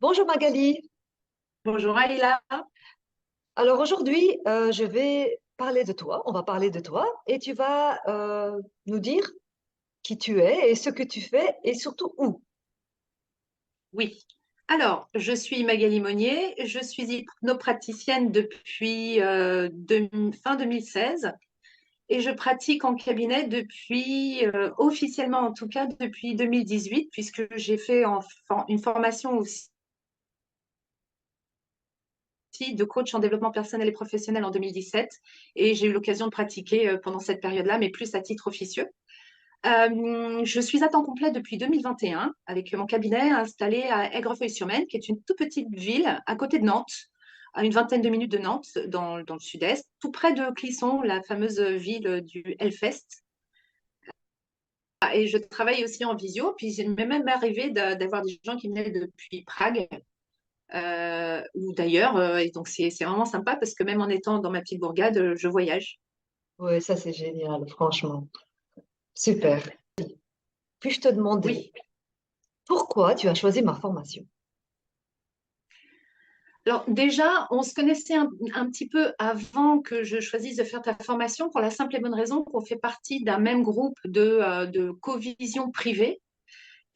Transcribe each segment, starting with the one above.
Bonjour Magali. Bonjour Aïla. Alors aujourd'hui, je vais parler de toi. On va parler de toi et tu vas nous dire qui tu es et ce que tu fais et surtout où. Oui. Alors, je suis Magali Monnier, je suis hypnopraticienne depuis fin 2016 et je pratique en cabinet depuis, officiellement en tout cas, depuis 2018 puisque j'ai fait une formation aussi de coach en développement personnel et professionnel en 2017 et j'ai eu l'occasion de pratiquer pendant cette période-là, mais plus à titre officieux. Je suis à temps complet depuis 2021 avec mon cabinet installé à Aigrefeuille-sur-Maine, qui est une toute petite ville à côté de Nantes, à une vingtaine de minutes de Nantes, dans le sud-est, tout près de Clisson, la fameuse ville du Hellfest. Et je travaille aussi en visio, puis il m'est même arrivé d'avoir des gens qui venaient depuis Prague ou d'ailleurs. Et donc, c'est vraiment sympa parce que même en étant dans ma petite bourgade, je voyage. Oui, ça c'est génial, franchement. Super. Puis-je te demander Oui. pourquoi tu as choisi ma formation? Alors déjà, on se connaissait un petit peu avant que je choisisse de faire ta formation pour la simple et bonne raison qu'on fait partie d'un même groupe de co-vision privée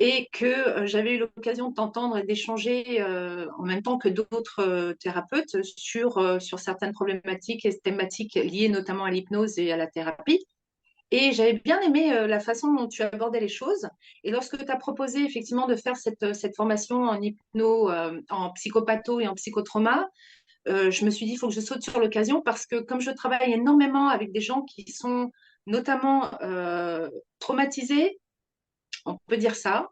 et que j'avais eu l'occasion de t'entendre et d'échanger en même temps que d'autres thérapeutes sur certaines problématiques et thématiques liées notamment à l'hypnose et à la thérapie. Et j'avais bien aimé la façon dont tu abordais les choses. Et lorsque tu as proposé effectivement de faire cette formation en hypno, en psychopatho et en psychotrauma, je me suis dit, il faut que je saute sur l'occasion parce que comme je travaille énormément avec des gens qui sont notamment traumatisés, on peut dire ça,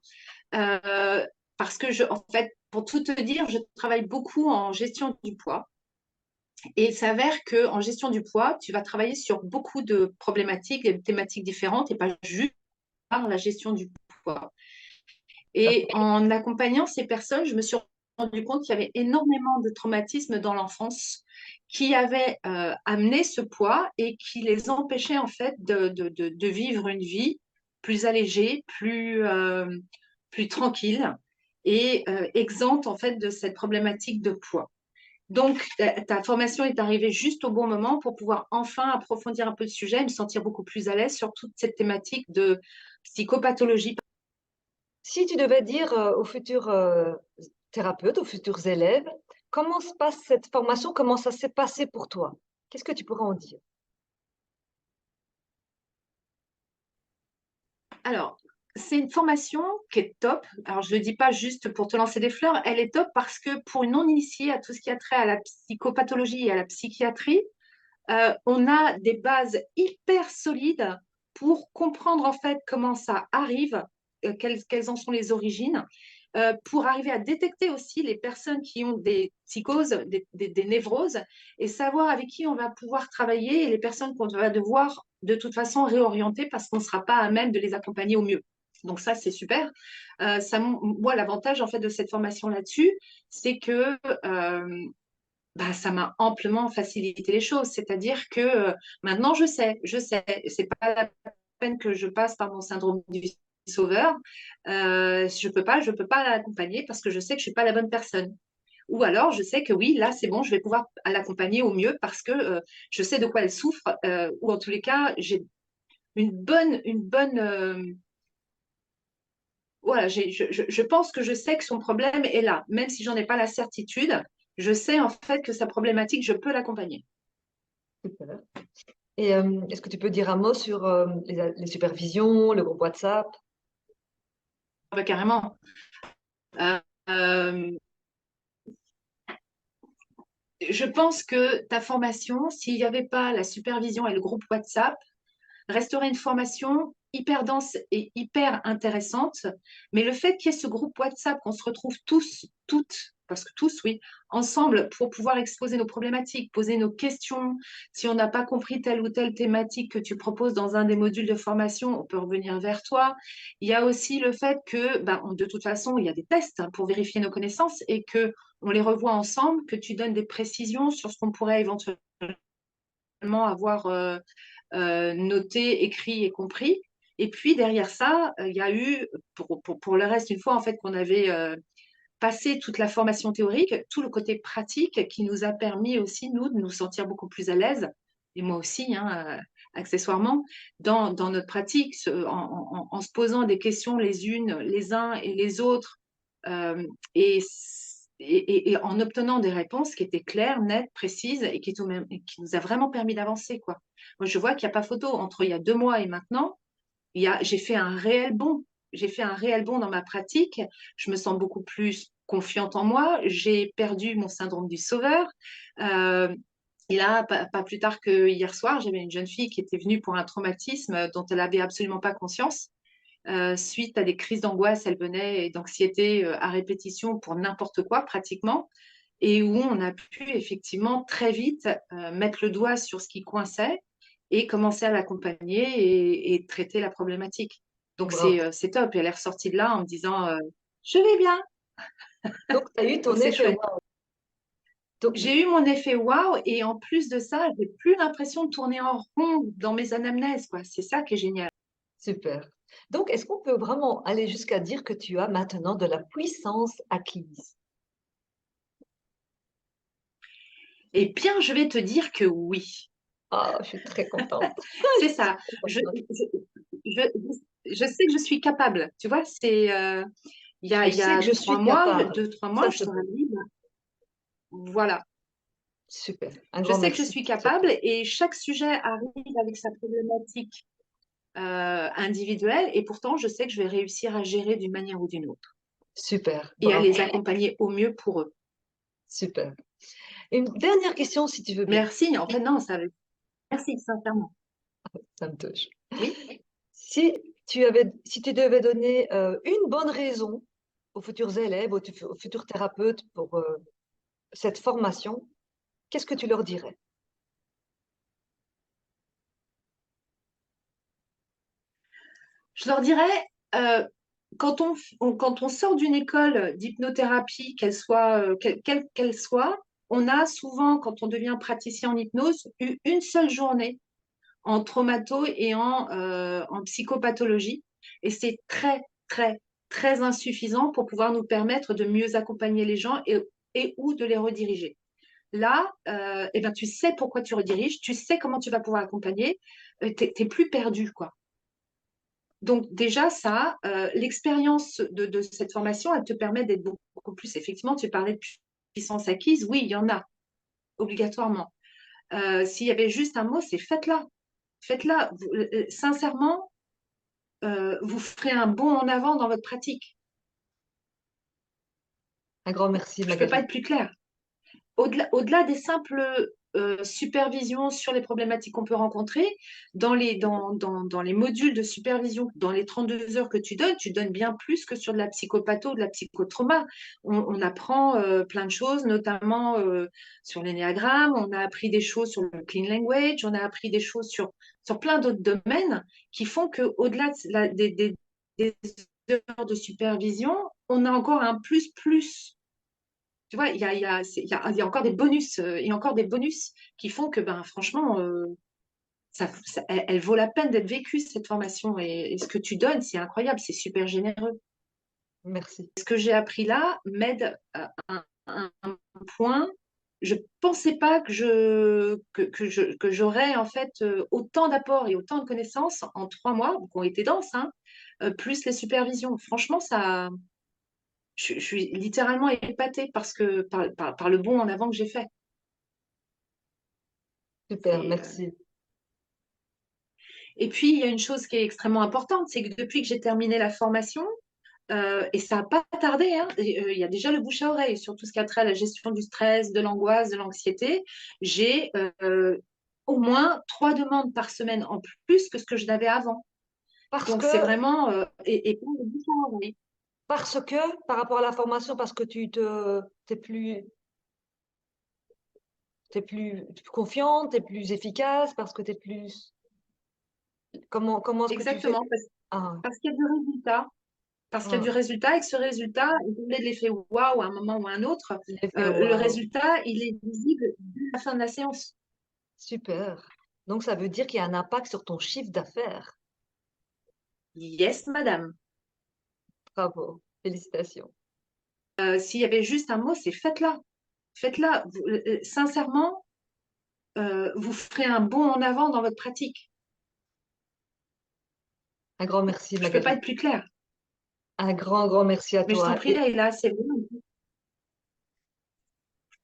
euh, parce que en fait, pour tout te dire, je travaille beaucoup en gestion du poids. Et il s'avère qu'en gestion du poids, tu vas travailler sur beaucoup de problématiques, des thématiques différentes et pas juste par la gestion du poids. Et en accompagnant ces personnes, je me suis rendu compte qu'il y avait énormément de traumatismes dans l'enfance qui avaient amené ce poids et qui les empêchaient en fait de vivre une vie plus allégée, plus tranquille et exempte en fait de cette problématique de poids. Donc, ta formation est arrivée juste au bon moment pour pouvoir enfin approfondir un peu le sujet et me sentir beaucoup plus à l'aise sur toute cette thématique de psychopathologie. Si tu devais dire aux futurs thérapeutes, aux futurs élèves, comment se passe cette formation, comment ça s'est passé pour toi? Qu'est-ce que tu pourrais en dire? Alors, c'est une formation qui est top. Alors, je ne le dis pas juste pour te lancer des fleurs, elle est top parce que pour une non-initiée à tout ce qui a trait à la psychopathologie et à la psychiatrie, on a des bases hyper solides pour comprendre en fait comment ça arrive, quelles en sont les origines, pour arriver à détecter aussi les personnes qui ont des psychoses, des névroses, et savoir avec qui on va pouvoir travailler et les personnes qu'on va devoir de toute façon réorienter parce qu'on ne sera pas à même de les accompagner au mieux. Donc ça, c'est super. Moi, l'avantage en fait de cette formation là-dessus, c'est que bah, ça m'a amplement facilité les choses. C'est-à-dire que maintenant, je sais, c'est pas la peine que je passe par mon syndrome du sauveur. Je peux pas l'accompagner parce que je sais que je suis pas la bonne personne. Ou alors, je sais que oui, là, c'est bon, je vais pouvoir l'accompagner au mieux parce que je sais de quoi elle souffre, ou en tous les cas, j'ai une bonne, voilà, je pense que je sais que son problème est là, même si j'en ai pas la certitude. Je sais en fait que sa problématique, je peux l'accompagner. Super. Et est-ce que tu peux dire un mot sur les supervisions, le groupe WhatsApp? Ah bah, carrément. Euh, euh, je pense que ta formation, s'il n'y avait pas la supervision et le groupe WhatsApp, resterait une formation hyper dense et hyper intéressante. Mais le fait qu'il y ait ce groupe WhatsApp, qu'on se retrouve tous, toutes, parce que tous, oui, ensemble pour pouvoir exposer nos problématiques, poser nos questions. Si on n'a pas compris telle ou telle thématique que tu proposes dans un des modules de formation, on peut revenir vers toi. Il y a aussi le fait que, ben, de toute façon, il y a des tests hein, pour vérifier nos connaissances et que on les revoit ensemble, que tu donnes des précisions sur ce qu'on pourrait éventuellement avoir noté, écrit et compris. Et puis derrière ça, il y a eu, pour le reste, une fois en fait qu'on avait passé toute la formation théorique, tout le côté pratique qui nous a permis aussi, nous, de nous sentir beaucoup plus à l'aise, et moi aussi, hein, accessoirement, dans notre pratique, en se posant des questions les uns et les autres, euh, et, et en obtenant des réponses qui étaient claires, nettes, précises, et et qui nous a vraiment permis d'avancer, quoi. Moi, je vois qu'il n'y a pas photo. Entre il y a 2 mois et maintenant, j'ai fait un réel bond. J'ai fait un réel bond dans ma pratique. Je me sens beaucoup plus confiante en moi. J'ai perdu mon syndrome du sauveur. Euh, et là, pas plus tard que hier soir, j'avais une jeune fille qui était venue pour un traumatisme dont elle n'avait absolument pas conscience. Suite à des crises d'angoisse, elle venait et d'anxiété à répétition pour n'importe quoi pratiquement, et où on a pu effectivement très vite mettre le doigt sur ce qui coinçait et commencer à l'accompagner et traiter la problématique. Donc Bravo. c'est top. Et elle est ressortie de là en me disant je vais bien. Donc, tu as eu Donc ton c'est effet chouette. waouh. Donc, J'ai eu mon effet waouh, et en plus de ça, j'ai plus l'impression de tourner en rond dans mes anamnèses, quoi. C'est ça qui est génial. super. Donc, est-ce qu'on peut vraiment aller jusqu'à dire que tu as maintenant de la puissance acquise? Eh bien, je vais te dire que oui. Ah, je suis très contente. C'est Je suis ça. très Je, contente. je, je, je sais que je suis capable. Tu vois, Je il y sais que a je trois suis mois, capable. 2, 3 mois, Ça, je c'est t'aurais beau. dit, ben, voilà. Super. Un Je grand sais que je merci suis pour ce capable, point. et chaque sujet arrive avec sa problématique individuelle, et pourtant, je sais que je vais réussir à gérer d'une manière ou d'une autre Super. et à Bravo. les accompagner au mieux pour eux. Super. Une dernière question, si tu veux bien. Merci. En fait, non, merci, sincèrement. Ça me touche. Oui. Si tu devais donner une bonne raison aux futurs élèves, aux futurs thérapeutes pour cette formation, qu'est-ce que tu leur dirais? Je leur dirais, euh, quand on sort d'une école d'hypnothérapie, quelle qu'elle soit, on a souvent, quand on devient praticien en hypnose, eu une seule journée en traumato et en psychopathologie. Et c'est très, très, très insuffisant pour pouvoir nous permettre de mieux accompagner les gens et ou de les rediriger. Là, eh ben, tu sais pourquoi tu rediriges, tu sais comment tu vas pouvoir accompagner, t'es plus perdu, quoi. Donc déjà, ça, l'expérience de cette formation, elle te permet d'être beaucoup plus, effectivement, tu parlais de puissance acquise, oui, il y en a, obligatoirement. S'il y avait juste un mot, c'est faites-la. Faites-la. Sincèrement, vous ferez un bond en avant dans votre pratique. Un grand merci, Je ne peux pas Magali. être plus claire. Au-delà des simples supervisions sur les problématiques qu'on peut rencontrer, dans les modules de supervision, dans les 32 heures que tu donnes bien plus que sur de la psychopatho, de la psychotrauma. On apprend plein de choses, notamment sur l'énéagramme, on a appris des choses sur le clean language, on a appris des choses sur plein d'autres domaines qui font qu'au-delà des heures de supervision, on a encore un plus. Tu vois, il y a encore des bonus, il y a encore des bonus qui font que, ben, franchement, elle vaut la peine d'être vécue, cette formation. Et ce que tu donnes, c'est incroyable, c'est super généreux. Merci. Ce que j'ai appris là m'aide à un point. Je ne pensais pas que j'aurais en fait autant d'apports et autant de connaissances en 3 mois, qui ont été denses, hein, plus les supervisions. Franchement, je suis littéralement épatée par le bond en avant que j'ai fait. Super, Et, merci. et puis, il y a une chose qui est extrêmement importante, c'est que depuis que j'ai terminé la formation, et ça n'a pas tardé, hein, il y a déjà le bouche à oreille sur tout ce qui a trait à la gestion du stress, de l'angoisse, de l'anxiété. J'ai au moins 3 demandes par semaine en plus que ce que je n'avais avant. Parce Donc, que, c'est vraiment, et plein de bouche à oreille. par rapport à la formation, parce que t'es plus confiante, t'es plus efficace, parce que t'es plus, comment est-ce que tu fais? Exactement, Ah, parce qu'il y a du résultat. Parce qu'il y a du ah, résultat, et que ce résultat, il parlait de l'effet waouh à un moment ou à un autre, l'effet le waouh. résultat, il est visible dès la fin de la séance. Super. Donc, ça veut dire qu'il y a un impact sur ton chiffre d'affaires. Yes, madame. Bravo. Félicitations. S'il y avait juste un mot, c'est faites-la. Faites-la. Sincèrement, vous ferez un bond en avant dans votre pratique. Un grand merci, Je ne peux pas Magali. être plus claire. Un grand, grand merci à Mais je t'en toi. prie, Et Leïla, c'est bon.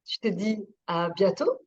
je te dis à bientôt.